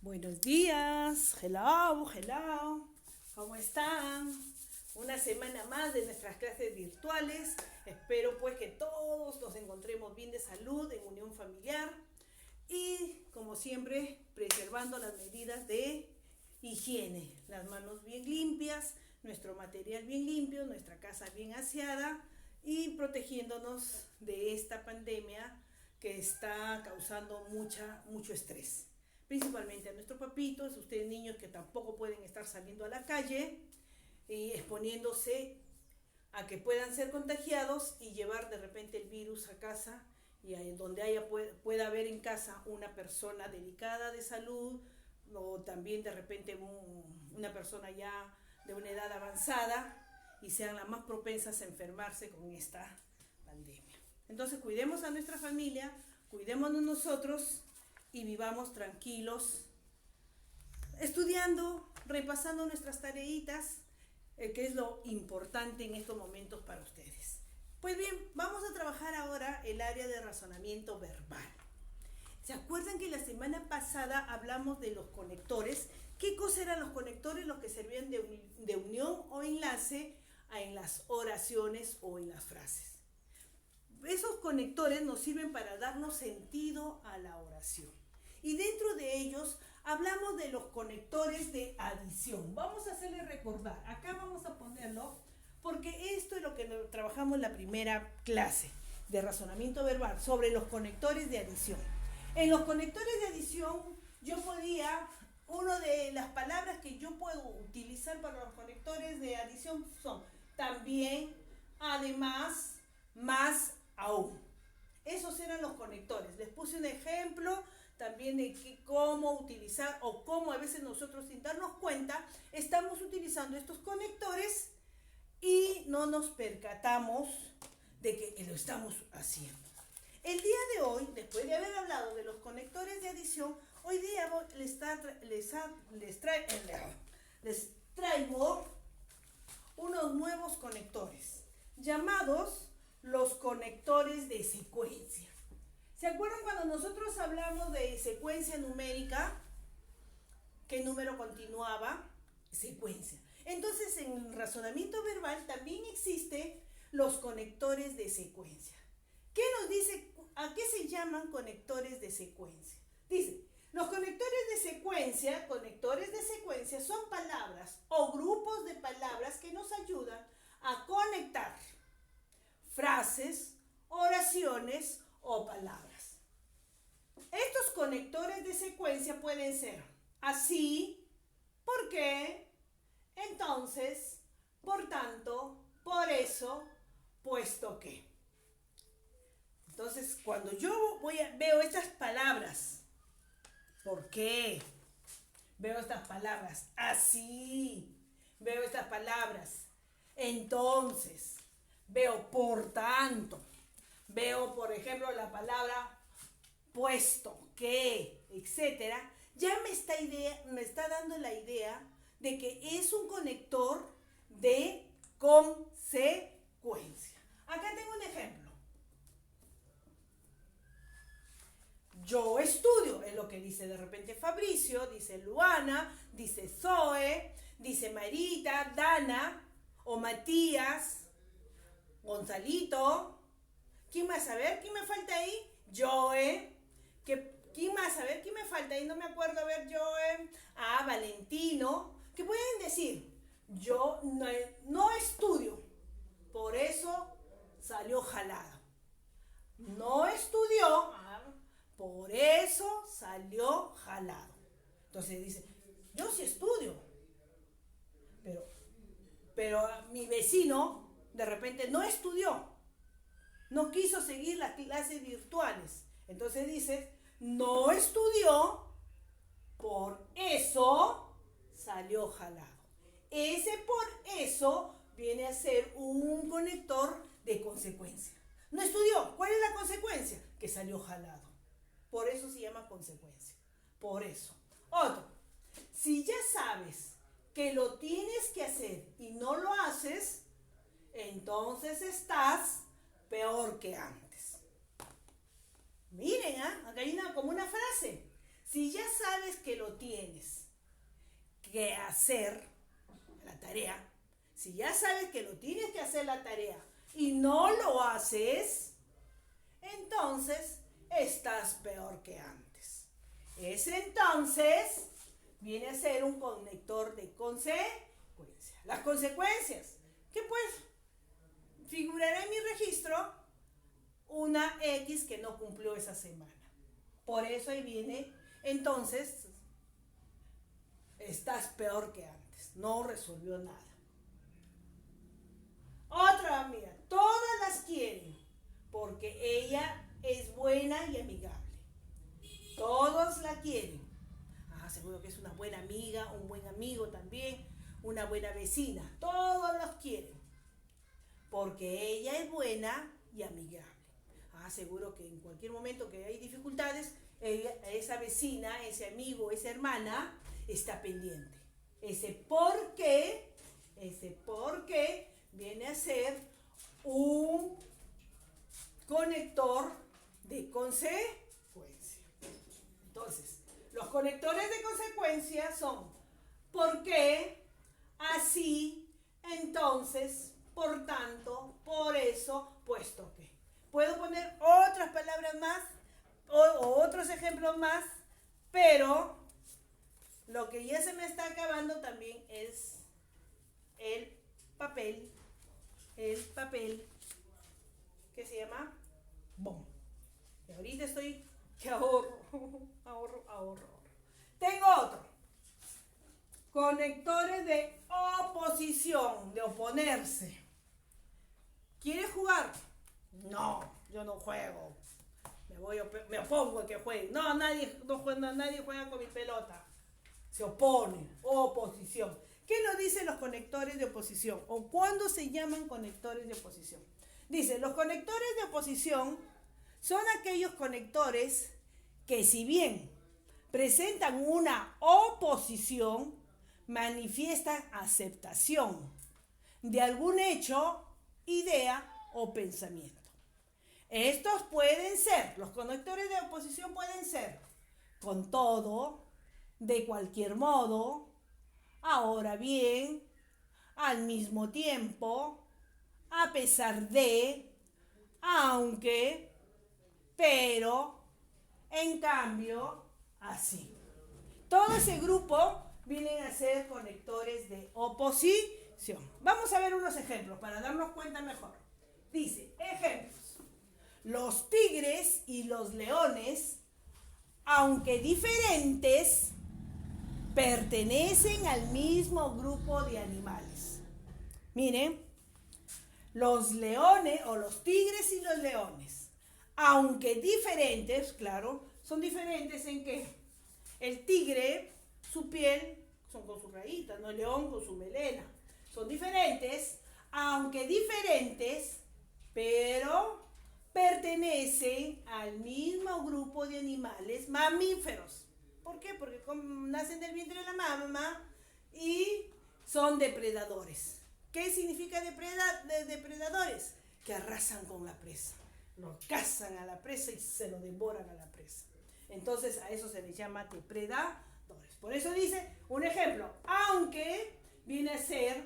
Buenos días, hello, ¿cómo están? Una semana más de nuestras clases virtuales. Espero pues que todos nos encontremos bien de salud, en unión familiar y como siempre preservando las medidas de higiene, las manos bien limpias, nuestro material bien limpio, nuestra casa bien aseada y protegiéndonos de esta pandemia que está causando mucho estrés principalmente a nuestros papitos, ustedes niños que tampoco pueden estar saliendo a la calle y exponiéndose a que puedan ser contagiados y llevar de repente el virus a casa y donde pueda haber en casa una persona delicada de salud o también de repente una persona ya de una edad avanzada y sean las más propensas a enfermarse con esta pandemia. Entonces cuidemos a nuestra familia, cuidémonos nosotros y vivamos tranquilos, estudiando, repasando nuestras tareitas, que es lo importante en estos momentos para ustedes. Pues bien, vamos a trabajar ahora el área de razonamiento verbal. ¿Se acuerdan que la semana pasada hablamos de los conectores? ¿Qué cosa eran los conectores? Los que servían de unión o enlace en las oraciones o en las frases. Esos conectores nos sirven para darnos sentido a la oración. Y dentro de ellos hablamos de los conectores de adición. Vamos a hacerle recordar. Acá vamos a ponerlo porque esto es lo que trabajamos en la primera clase de razonamiento verbal sobre los conectores de adición. En los conectores de adición una de las palabras que yo puedo utilizar para los conectores de adición son también, además, más, aún. Esos eran los conectores. Les puse un ejemplo también de cómo utilizar o cómo a veces nosotros sin darnos cuenta estamos utilizando estos conectores y no nos percatamos de que lo estamos haciendo. El día de hoy, después de haber hablado de los conectores de adición, hoy día les traigo unos nuevos conectores llamados los conectores de secuencia. ¿Se acuerdan cuando nosotros hablamos de secuencia numérica? ¿Qué número continuaba? Secuencia. Entonces, en el razonamiento verbal también existen los conectores de secuencia. ¿Qué nos dice? ¿A qué se llaman conectores de secuencia? Dice, los conectores de secuencia son palabras o grupos de palabras que nos ayudan a conectar frases, oraciones o palabras. Estos conectores de secuencia pueden ser así, por qué, entonces, por tanto, por eso, puesto que. Entonces, cuando yo veo estas palabras, ¿por qué? Veo estas palabras así, veo estas palabras, entonces, veo por tanto, veo por ejemplo la palabra puesto, que, etcétera, ya me está dando la idea de que es un conector de consecuencia. Acá tengo un ejemplo. Yo estudio, es lo que dice de repente Fabricio, dice Luana, dice Zoe, dice Marita, Dana o Matías, Gonzalito. ¿Quién más? A ver, ¿quién me falta ahí? Joe. ¿Quién más? A ver, ¿quién me falta ahí? No me acuerdo. A ver, Joe. Valentino. ¿Qué pueden decir? Yo no estudio, por eso salió jalado. No estudió, por eso salió jalado. Entonces dice, yo sí estudio, pero mi vecino de repente no estudió, no quiso seguir las clases virtuales. Entonces dices, no estudió, por eso salió jalado. Ese por eso viene a ser un conector de consecuencia. No estudió, ¿cuál es la consecuencia? Que salió jalado. Por eso se llama consecuencia. Por eso. Otro, si ya sabes que lo tienes que hacer y no lo haces, entonces estás peor que antes. Miren, acá hay como una frase. Si ya sabes que lo tienes que hacer, la tarea, si ya sabes que lo tienes que hacer la tarea y no lo haces, entonces estás peor que antes. Ese entonces viene a ser un conector de consecuencia. Las consecuencias, que pues figurará en mi registro una X que no cumplió esa semana. Por eso ahí viene, entonces, estás peor que antes. No resolvió nada. Otra amiga, todas las quieren porque ella es buena y amigable. Todos la quieren. Seguro que es una buena amiga, un buen amigo también, una buena vecina. Todos los quieren porque ella es buena y amigable. Seguro que en cualquier momento que hay dificultades, esa vecina, ese amigo, esa hermana está pendiente. Ese por qué viene a ser un conector de consecuencia. Entonces, los conectores de consecuencia son por qué, así, entonces, por tanto, por eso, puesto que. Puedo poner otras palabras más o otros ejemplos más, pero lo que ya se me está acabando también es el papel que se llama BOM. Y ahorita estoy que ahorro. Tengo otro. Conectores de oposición, de oponerse. ¿Quieres jugar? No, yo no juego. Me opongo a que juegue. No, nadie juega con mi pelota. Se opone, oposición. ¿Qué nos dicen los conectores de oposición? ¿O cuándo se llaman conectores de oposición? Dice, los conectores de oposición son aquellos conectores que, si bien presentan una oposición, manifiestan aceptación de algún hecho, idea o pensamiento. Estos pueden ser, los conectores de oposición pueden ser con todo, de cualquier modo, ahora bien, al mismo tiempo, a pesar de, aunque, pero, en cambio, así. Todo ese grupo vienen a ser conectores de oposición. Vamos a ver unos ejemplos para darnos cuenta mejor. Dice, ejemplos. Los tigres y los leones, aunque diferentes, pertenecen al mismo grupo de animales. Miren, los leones o los tigres y los leones, aunque diferentes, claro, son diferentes en que el tigre, su piel, son con sus rayitas, ¿no? El león con su melena. Son diferentes, aunque diferentes, pero pertenecen al mismo grupo de animales mamíferos. ¿Por qué? Porque nacen del vientre de la mamá y son depredadores. ¿Qué significa depredadores? Que arrasan con la presa. Lo cazan a la presa y se lo devoran a la presa. Entonces a eso se les llama depredadores. Por eso dice, un ejemplo, aunque viene a ser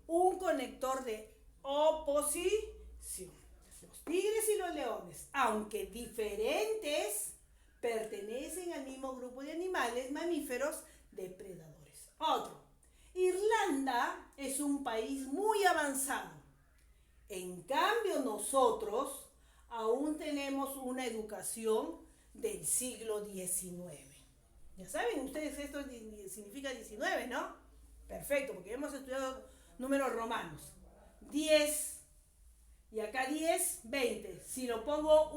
un conector de oposición. Los tigres y los leones, aunque diferentes, pertenecen al mismo grupo de animales mamíferos depredadores. Otro. Irlanda es un país muy avanzado. En cambio, nosotros aún tenemos una educación del siglo XIX. Ya saben ustedes, esto significa 19, ¿no? Perfecto, porque hemos estudiado números romanos. 10, y acá 10, 20. Si lo pongo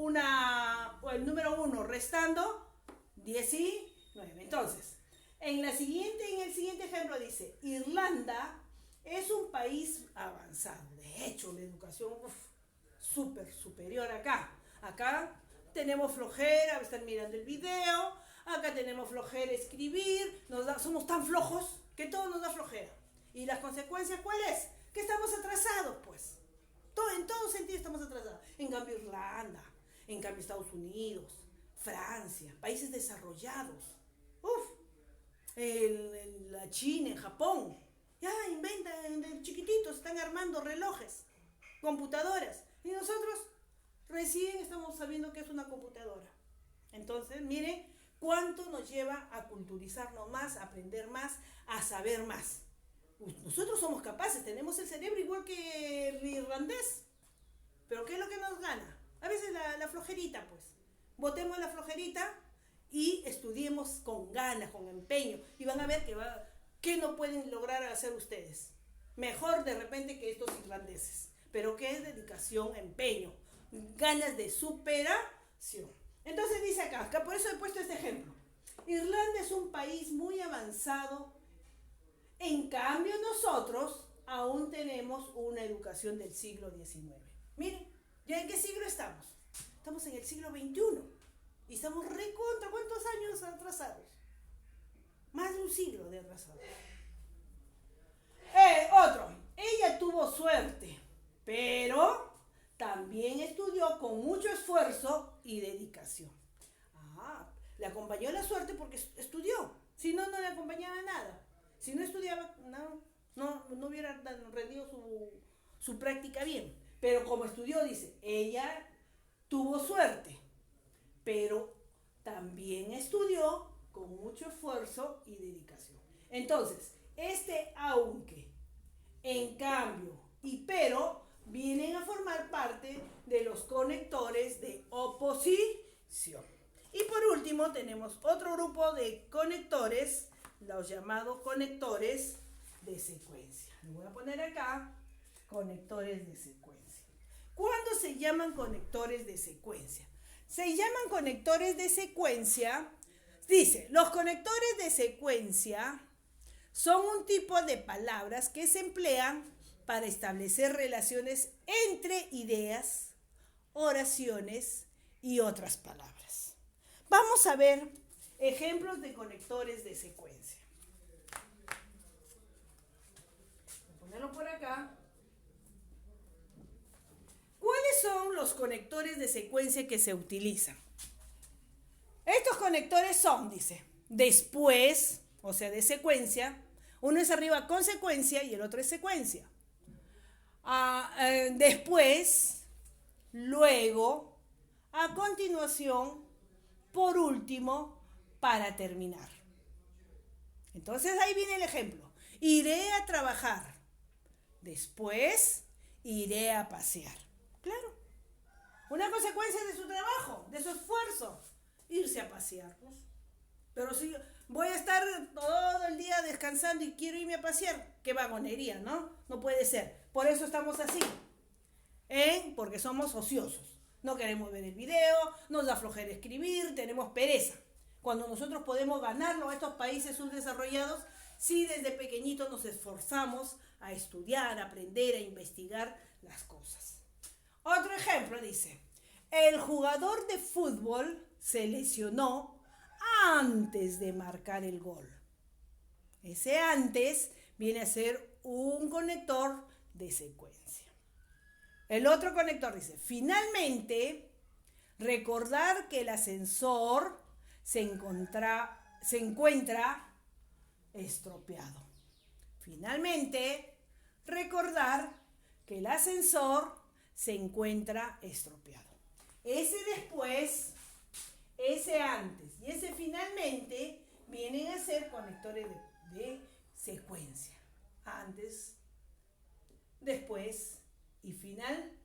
el número 1 restando, 19. Entonces, en el siguiente ejemplo dice, Irlanda es un país avanzado. De hecho, la educación súper superior acá. Acá tenemos flojera, están mirando el video, acá tenemos flojera escribir, somos tan flojos que todo nos da flojera. ¿Y las consecuencias cuál es? Que estamos atrasados, pues. En todo sentido estamos atrasados. En cambio Irlanda, en cambio Estados Unidos, Francia, países desarrollados, la China, en Japón, ya inventan de chiquititos, están armando relojes, computadoras. Y nosotros recién estamos sabiendo que es una computadora. Entonces, miren cuánto nos lleva a culturizarnos más, a aprender más, a saber más. Nosotros somos capaces, tenemos el cerebro igual que el irlandés. Pero ¿qué es lo que nos gana? A veces la flojerita, pues. Botemos la flojerita y estudiemos con ganas, con empeño. Y van a ver que no pueden lograr hacer ustedes. Mejor de repente que estos irlandeses. Pero que es dedicación, empeño, ganas de superación. Entonces dice acá, por eso he puesto este ejemplo. Irlanda es un país muy avanzado. En cambio nosotros aún tenemos una educación del siglo XIX. Miren, ¿ya en qué siglo estamos? Estamos en el siglo XXI. Y estamos recontra, ¿cuántos años atrasados? Más de un siglo de atrasados. Otro, ella tuvo suerte, pero también estudió con mucho esfuerzo y dedicación. Le acompañó la suerte porque estudió. Si no, no le acompañaba nada. Si no estudiaba, no hubiera rendido su práctica bien. Pero como estudió, dice, ella tuvo suerte, pero también estudió con mucho esfuerzo y dedicación. Entonces, aunque, en cambio y pero vienen a formar parte de los conectores de oposición. Y por último tenemos otro grupo de conectores, los llamados conectores de secuencia. Lo voy a poner acá, conectores de secuencia. ¿Cuándo se llaman conectores de secuencia? Se llaman conectores de secuencia, dice, los conectores de secuencia son un tipo de palabras que se emplean para establecer relaciones entre ideas, oraciones y otras palabras. Vamos a ver ejemplos de conectores de secuencia. Voy a ponerlo por acá. ¿Cuáles son los conectores de secuencia que se utilizan? Estos conectores son, dice, después, o sea, de secuencia. Uno es arriba consecuencia y el otro es secuencia. Después, luego, a continuación, por último, para terminar. Entonces ahí viene el ejemplo. Iré a trabajar. Después, iré a pasear. Claro. Una consecuencia de su trabajo, de su esfuerzo. Irse a pasear, pues. Pero si voy a estar todo el día descansando y quiero irme a pasear, qué vagonería, ¿no? No puede ser. Por eso estamos así. Porque somos ociosos. No queremos ver el video, nos da flojera escribir, tenemos pereza. Cuando nosotros podemos ganarlo a estos países subdesarrollados, si desde pequeñitos nos esforzamos a estudiar, a aprender, a investigar las cosas. Otro ejemplo dice, el jugador de fútbol se lesionó antes de marcar el gol. Ese antes viene a ser un conector de secuencia. El otro conector dice, finalmente, recordar que el ascensor se encuentra estropeado. Finalmente, recordar que el ascensor se encuentra estropeado. Ese después, ese antes y ese finalmente vienen a ser conectores de secuencia. Antes, después y finalmente.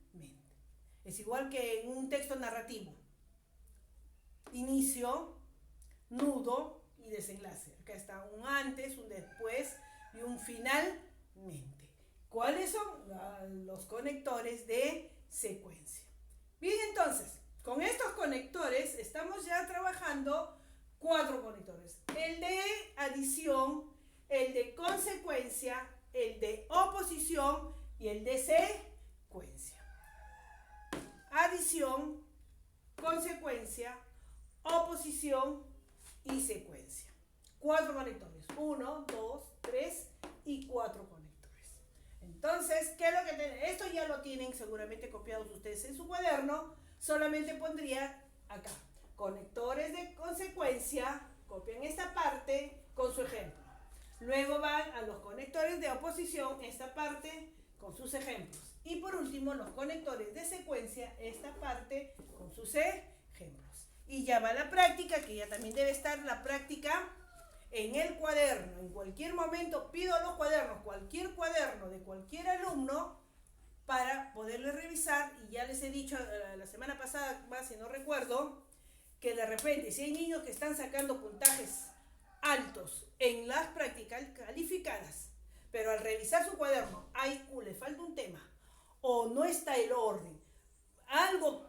Es igual que en un texto narrativo. Inicio, nudo y desenlace. Acá está un antes, un después y un finalmente. ¿Cuáles son los conectores de secuencia? Bien, entonces, con estos conectores estamos ya trabajando 4 conectores. El de adición, el de consecuencia, el de oposición y el de secuencia. Adición, consecuencia, oposición y secuencia. 4 conectores. 1, 2, 3 y 4 conectores. Entonces, ¿qué es lo que esto ya lo tienen seguramente copiados ustedes en su cuaderno. Solamente pondría acá conectores de consecuencia. Copian esta parte con su ejemplo. Luego van a los conectores de oposición, esta parte con sus ejemplos. Y por último, los conectores de secuencia, esta parte con sus ejemplos. Y ya va la práctica, que ya también debe estar la práctica en el cuaderno. En cualquier momento pido los cuadernos, cualquier cuaderno de cualquier alumno, para poderle revisar. Y ya les he dicho la semana pasada, más si no recuerdo, que de repente si hay niños que están sacando puntajes altos en las prácticas calificadas, pero al revisar su cuaderno le falta un tema o no está el orden, algo,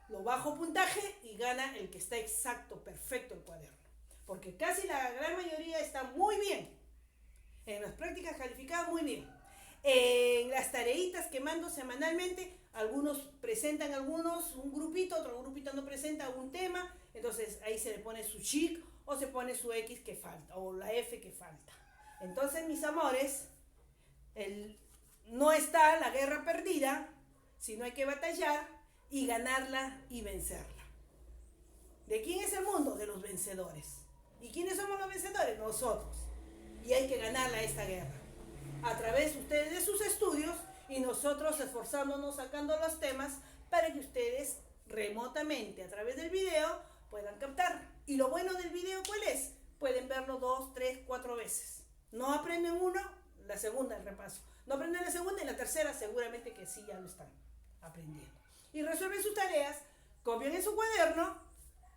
lo bajo puntaje y gana el que está exacto, perfecto el cuaderno, porque casi la gran mayoría está muy bien en las prácticas calificadas, muy bien. En las tareitas que mando semanalmente, algunos presentan un grupito, otro grupito no presenta un tema, entonces ahí se le pone su chic o se pone su X que falta o la F que falta. Entonces, mis amores, no está la guerra perdida, sino hay que batallar y ganarla y vencerla. ¿De quién es el mundo? De los vencedores. ¿Y quiénes somos los vencedores? Nosotros. Y hay que ganarla esta guerra a través ustedes de sus estudios y nosotros esforzándonos sacando los temas para que ustedes remotamente a través del video puedan captar. Y lo bueno del video, ¿cuál es? Pueden verlo 2, 3, 4 veces. No aprenden uno, la segunda el repaso. No aprenden la segunda y la tercera seguramente que sí ya lo están aprendiendo. Y resuelven sus tareas, copian en su cuaderno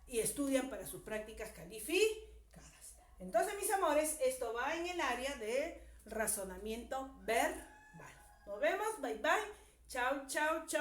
y estudian para sus prácticas calificadas. Entonces, mis amores, esto va en el área de razonamiento verbal. Nos vemos, bye bye, chao, chao, chao.